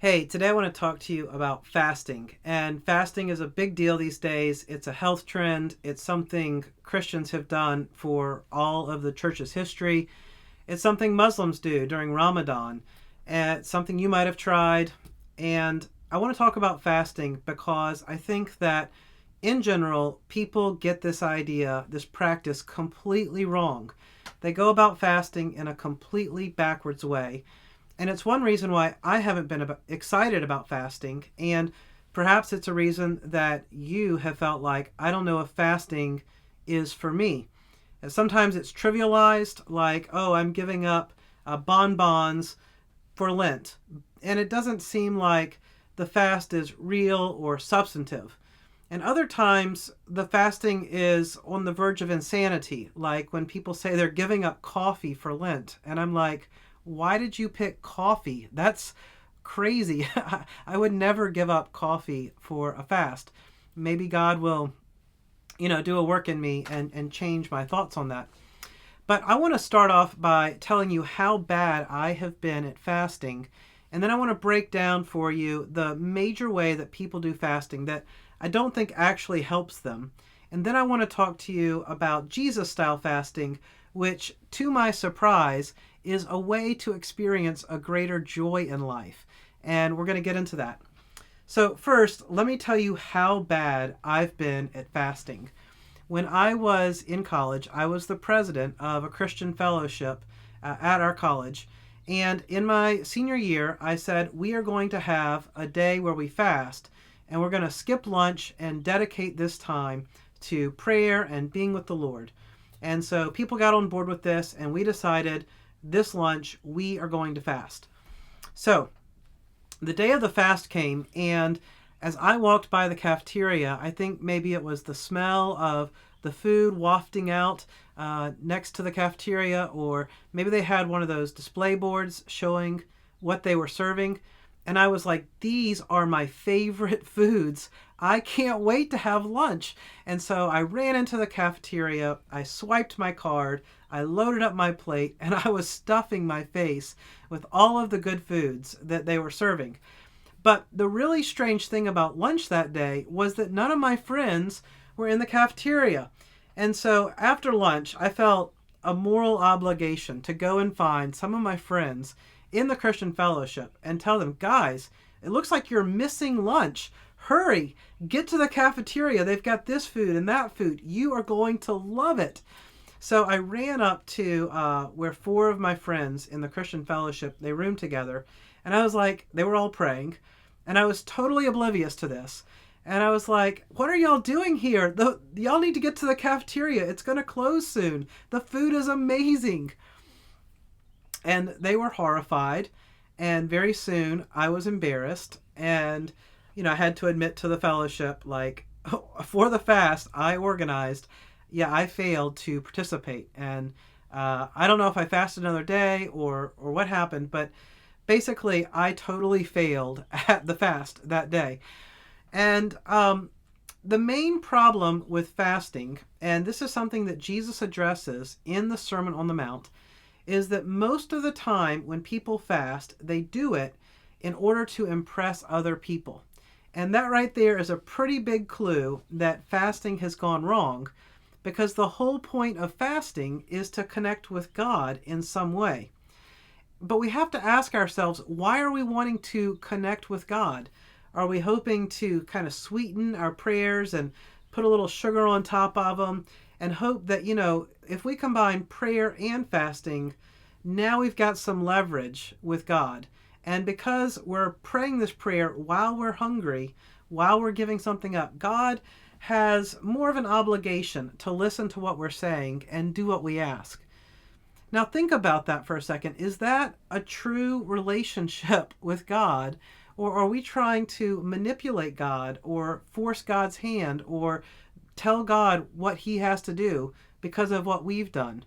Hey, today I want to talk to you about fasting. And fasting is a big deal these days. It's a health trend. It's something Christians have done for all of the church's history. It's something Muslims do during Ramadan. And it's something you might have tried. And I want to talk about fasting because I think that in general, people get this idea, this practice completely wrong. They go about fasting in a completely backwards way. And it's one reason why I haven't been excited about fasting. And perhaps it's a reason that you have felt like, I don't know if fasting is for me. And sometimes it's trivialized, like, oh, I'm giving up bonbons for Lent. And it doesn't seem like the fast is real or substantive. And other times, the fasting is on the verge of insanity, like when people say they're giving up coffee for Lent. And I'm like, why did you pick coffee? That's crazy. I would never give up coffee for a fast. Maybe God will, do a work in me and change my thoughts on that. But I want to start off by telling you how bad I have been at fasting. And then I want to break down for you the major way that people do fasting that I don't think actually helps them. And then I want to talk to you about Jesus style fasting, which, to my surprise, is a way to experience a greater joy in life. And we're going to get into that. So, first, let me tell you how bad I've been at fasting. When I was in college, I was the president of a Christian fellowship at our college. And in my senior year, I said, we are going to have a day where we fast, and we're going to skip lunch and dedicate this time to prayer and being with the Lord. And so people got on board with this, and we decided this lunch we are going to fast. So the day of the fast came, and as I walked by the cafeteria, I think maybe it was the smell of the food wafting out next to the cafeteria, or maybe they had one of those display boards showing what they were serving. And I was like, these are my favorite foods. I can't wait to have lunch. And so I ran into the cafeteria, I swiped my card, I loaded up my plate, and I was stuffing my face with all of the good foods that they were serving. But the really strange thing about lunch that day was that none of my friends were in the cafeteria. And so after lunch, I felt a moral obligation to go and find some of my friends in the Christian fellowship and tell them, guys, it looks like you're missing lunch. Hurry, get to the cafeteria. They've got this food and that food. You are going to love it. So I ran up to where four of my friends in the Christian fellowship, they roomed together. And I was like, they were all praying. And I was totally oblivious to this. And I was like, what are y'all doing here? Y'all need to get to the cafeteria. It's going to close soon. The food is amazing. And they were horrified. And very soon I was embarrassed. And, I had to admit to the fellowship, like, for the fast I organized, I failed to participate. And I don't know if I fasted another day or what happened, but basically I totally failed at the fast that day. And the main problem with fasting, and this is something that Jesus addresses in the Sermon on the Mount, is that most of the time when people fast, they do it in order to impress other people. And that right there is a pretty big clue that fasting has gone wrong, because the whole point of fasting is to connect with God in some way. But we have to ask ourselves, why are we wanting to connect with God? Are we hoping to kind of sweeten our prayers and put a little sugar on top of them and hope that, if we combine prayer and fasting, now we've got some leverage with God? And because we're praying this prayer while we're hungry, while we're giving something up, God has more of an obligation to listen to what we're saying and do what we ask. Now think about that for a second. Is that a true relationship with God? Or are we trying to manipulate God or force God's hand or tell God what he has to do because of what we've done?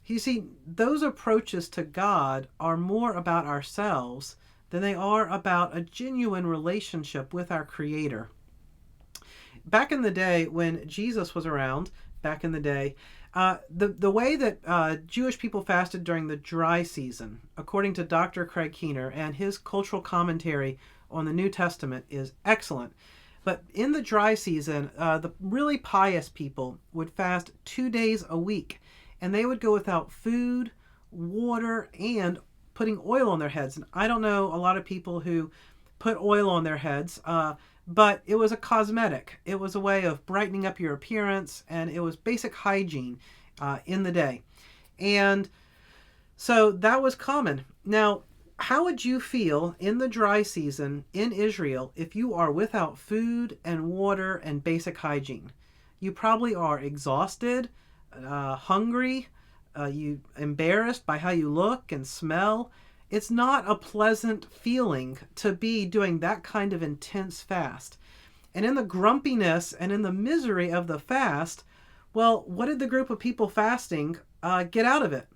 You see, those approaches to God are more about ourselves than they are about a genuine relationship with our Creator. Back in the day when Jesus was around, The way that Jewish people fasted during the dry season, according to Dr. Craig Keener, and his cultural commentary on the New Testament is excellent. But in the dry season, the really pious people would fast 2 days a week, and they would go without food, water, and putting oil on their heads. And I don't know a lot of people who put oil on their heads, but it was a cosmetic. It was a way of brightening up your appearance, and it was basic hygiene in the day. And so that was common. Now, how would you feel in the dry season in Israel if you are without food and water and basic hygiene? You probably are exhausted, hungry, you embarrassed by how you look and smell. It's not a pleasant feeling to be doing that kind of intense fast. And in the grumpiness and in the misery of the fast, well, what did the group of people fasting get out of it?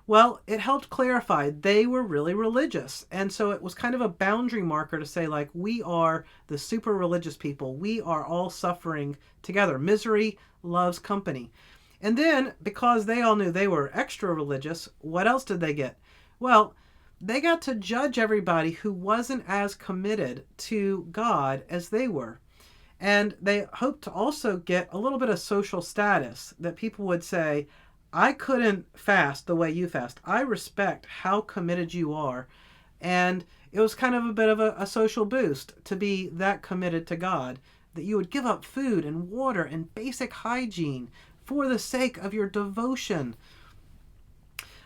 Well, it helped clarify they were really religious. And so it was kind of a boundary marker to say, like, we are the super religious people. We are all suffering together. Misery loves company. And then, because they all knew they were extra religious, what else did they get? Well, they got to judge everybody who wasn't as committed to God as they were. And they hoped to also get a little bit of social status, that people would say, I couldn't fast the way you fast. I respect how committed you are. And it was kind of a bit of a social boost to be that committed to God, that you would give up food and water and basic hygiene for the sake of your devotion.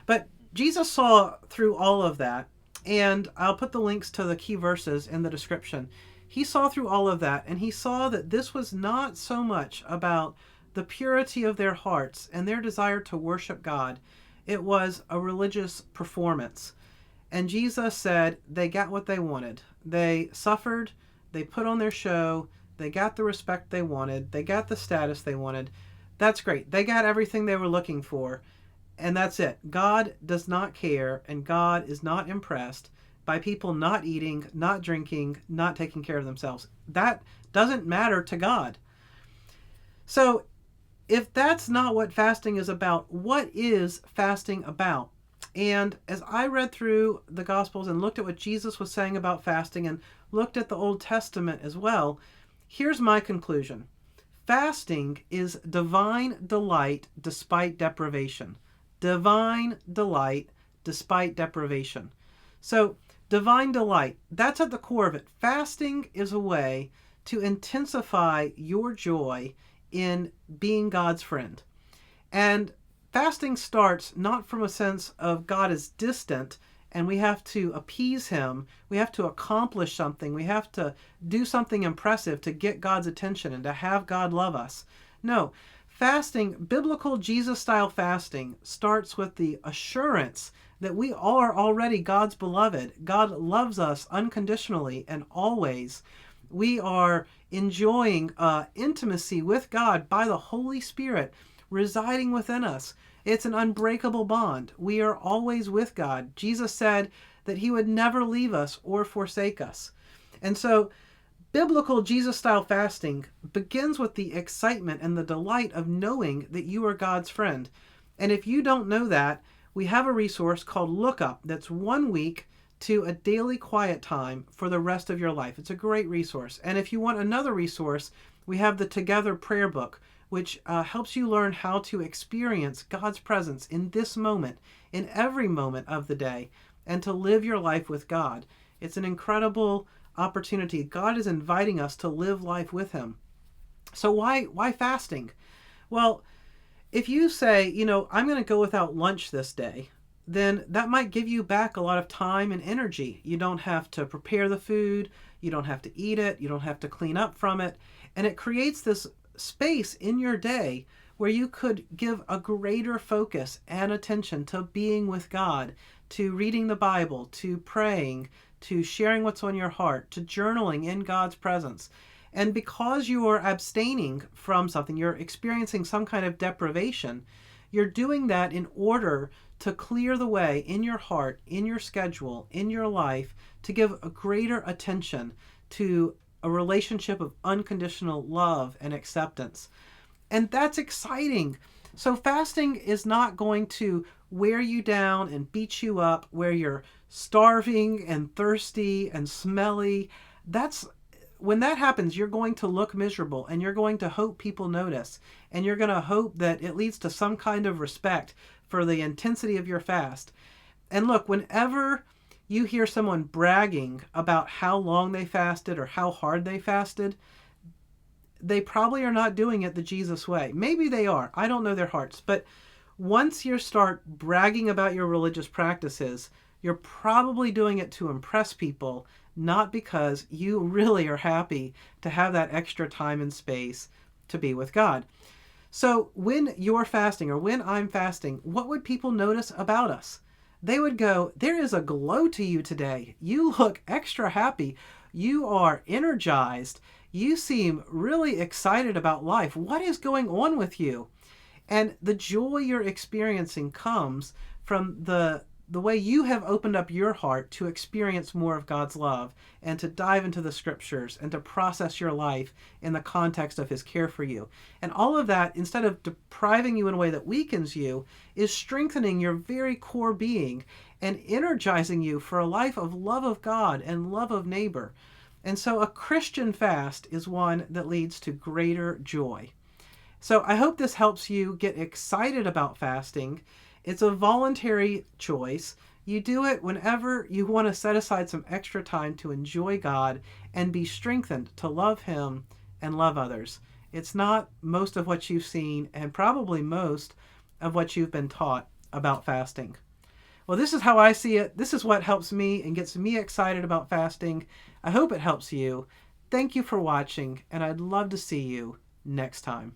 But Jesus saw through all of that, and I'll put the links to the key verses in the description. He saw through all of that, and he saw that this was not so much about the purity of their hearts and their desire to worship God. It was a religious performance. And Jesus said they got what they wanted. They suffered, they put on their show, they got the respect they wanted, they got the status they wanted. That's great. They got everything they were looking for. And that's it. God does not care, and God is not impressed by people not eating, not drinking, not taking care of themselves. That doesn't matter to God. So if that's not what fasting is about, what is fasting about? And as I read through the Gospels and looked at what Jesus was saying about fasting and looked at the Old Testament as well, here's my conclusion. Fasting is divine delight despite deprivation. Divine delight despite deprivation. So, divine delight, that's at the core of it. Fasting is a way to intensify your joy in being God's friend. And fasting starts not from a sense of God is distant and we have to appease him, we have to accomplish something, we have to do something impressive to get God's attention and to have God love us. No, fasting, biblical Jesus-style fasting, starts with the assurance that we are already God's beloved. God loves us unconditionally and always. We are enjoying intimacy with God by the Holy Spirit residing within us. It's an unbreakable bond. We are always with God. Jesus said that he would never leave us or forsake us. And so biblical Jesus-style fasting begins with the excitement and the delight of knowing that you are God's friend. And if you don't know that, we have a resource called LookUP that's 1 week to a daily quiet time for the rest of your life. It's a great resource. And if you want another resource, we have the Together Prayer Book, which helps you learn how to experience God's presence in this moment, in every moment of the day, and to live your life with God. It's an incredible opportunity. God is inviting us to live life with him. So why fasting? Well, if you say, I'm going to go without lunch this day, then that might give you back a lot of time and energy. You don't have to prepare the food, you don't have to eat it, you don't have to clean up from it, and it creates this space in your day where you could give a greater focus and attention to being with God, to reading the Bible, to praying, to sharing what's on your heart, to journaling in God's presence. And because you are abstaining from something, you're experiencing some kind of deprivation, you're doing that in order to clear the way in your heart, in your schedule, in your life, to give a greater attention to a relationship of unconditional love and acceptance. And that's exciting. So fasting is not going to wear you down and beat you up where you're starving and thirsty and smelly. That's when that happens, you're going to look miserable and you're going to hope people notice. And you're going to hope that it leads to some kind of respect for the intensity of your fast. And look, whenever you hear someone bragging about how long they fasted or how hard they fasted, they probably are not doing it the Jesus way. Maybe they are. I don't know their hearts. But once you start bragging about your religious practices, you're probably doing it to impress people, not because you really are happy to have that extra time and space to be with God. So when you're fasting or when I'm fasting, what would people notice about us? They would go, there is a glow to you today. You look extra happy. You are energized. You seem really excited about life. What is going on with you? And the joy you're experiencing comes from the way you have opened up your heart to experience more of God's love and to dive into the scriptures and to process your life in the context of his care for you. And all of that, instead of depriving you in a way that weakens you, is strengthening your very core being and energizing you for a life of love of God and love of neighbor. And so a Christian fast is one that leads to greater joy. So I hope this helps you get excited about fasting. It's a voluntary choice. You do it whenever you want to set aside some extra time to enjoy God and be strengthened to love him and love others. It's not most of what you've seen and probably most of what you've been taught about fasting. Well, this is how I see it. This is what helps me and gets me excited about fasting. I hope it helps you. Thank you for watching, and I'd love to see you next time.